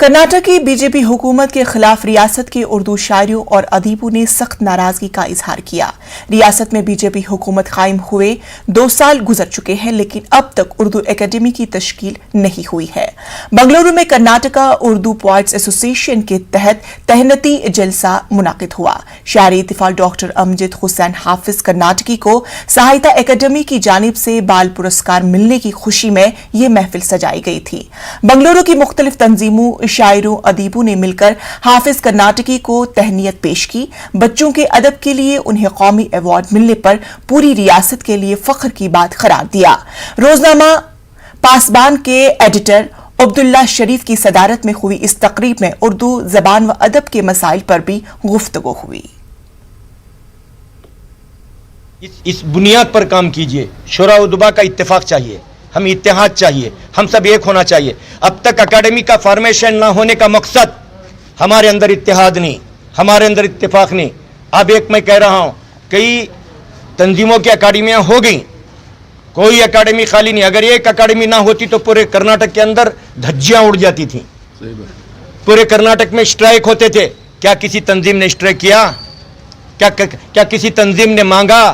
कर्नाटक की बीजेपी हुकूमत के खिलाफ रियासत के उर्दू शायरों और अदीबों ने सख्त नाराजगी का इजहार किया। रियासत में बीजेपी हुकूमत कायम हुए 2 साल गुजर चुके हैं, लेकिन अब तक उर्दू एकेडमी की तश्कील नहीं हुई है। बंगलुरु में कर्नाटका उर्दू पोइट्स एसोसिएशन के तहत तहनती जलसा मुनाकिद हुआ। शायरी इत्तेफाक डॉक्टर अमजद हुसैन हाफिज कर्नाटकी को साहित्य एकेडमी की जानिब से बाल पुरस्कार मिलने की खुशी में ये महफिल सजाई गई थी। बंगलुरु की मुख्तलिफ तंजीमों, शायरों, अदीबों ने मिलकर हाफिज कर्नाटकी को तहनीत पेश की। बच्चों के अदब के लिए उन्हें कौमी अवार्ड मिलने पर पूरी रियासत के लिए फख्र की बात करार दिया। रोजनामा पासबान के एडिटर अब्दुल्ला शरीफ की सदारत में हुई इस तकरीब में उर्दू जबान व अदब के मसाइल पर भी गुफ्तगू हुई। इस बुनियाद पर काम कीजिए। शुरा उदबा का इत्तेफाक चाहिए, हमें इत्तेहाद चाहिए, हम सब एक होना चाहिए। अब तक अकेडमी का फॉर्मेशन ना होने का मकसद हमारे अंदर इत्तेहाद नहीं, हमारे अंदर इत्तेफाक नहीं। अब एक मैं कह रहा हूं, कई तंजीमों की अकेडमियां हो गई, कोई अकेडमी खाली नहीं। अगर एक अकेडमी ना होती तो पूरे कर्नाटक के अंदर धज्जियां उड़ जाती थी। पूरे कर्नाटक में स्ट्राइक होते थे। क्या किसी तंजीम ने स्ट्राइक किया? क्या किसी तंजीम ने मांगा?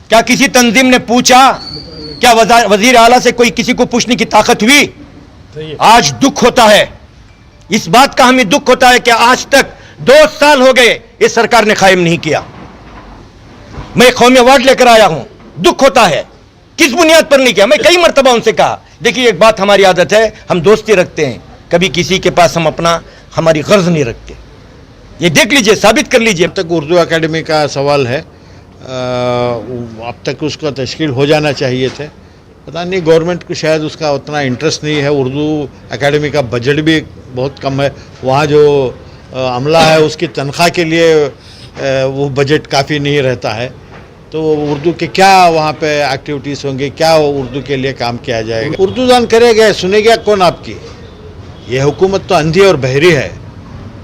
क्या किसी तंजीम ने पूछा? क्या वजीर आला से कोई किसी को पूछने की ताकत हुई? आज दुख होता है, इस बात का हमें दुख होता है कि आज तक 2 साल हो गए इस सरकार ने कायम नहीं किया। मैं कौमी अवार्ड लेकर आया हूं, दुख होता है किस बुनियाद पर नहीं किया। मैं कई मर्तबा उनसे कहा, देखिए एक बात हमारी आदत है, हम दोस्ती रखते हैं, कभी किसी के पास हम हमारी गर्ज नहीं रखते। ये देख लीजिए, साबित कर लीजिए। अब तक उर्दू एकेडमी का सवाल है, अब तक उसका तश्कील हो जाना चाहिए थे। पता नहीं गवर्नमेंट को शायद उसका उतना इंटरेस्ट नहीं है। उर्दू एकेडमी का बजट भी बहुत कम है। वहाँ जो अमला है उसकी तनख्वाह के लिए वो बजट काफ़ी नहीं रहता है। तो उर्दू के क्या वहाँ पे एक्टिविटीज़ होंगी, क्या उर्दू के लिए काम किया जाएगा? उर्दू जान करेगा, सुनेगा कौन आपकी? ये हुकूमत तो अंधी और बहरी है,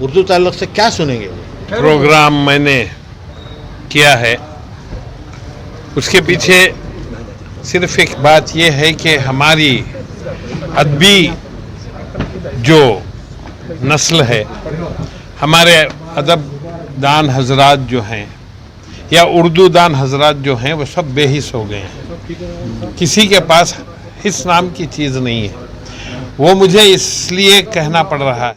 उर्दू ताल्लुक़ से क्या सुनेंगे? प्रोग्राम मैंने किया है, उसके पीछे सिर्फ एक बात यह है कि हमारी अदबी जो नस्ल है, हमारे अदब दान हजरात जो हैं या उर्दू दान हजरात जो हैं, वो सब बेहिस हो गए हैं। किसी के पास हिस नाम की चीज़ नहीं है। वो मुझे इसलिए कहना पड़ रहा है।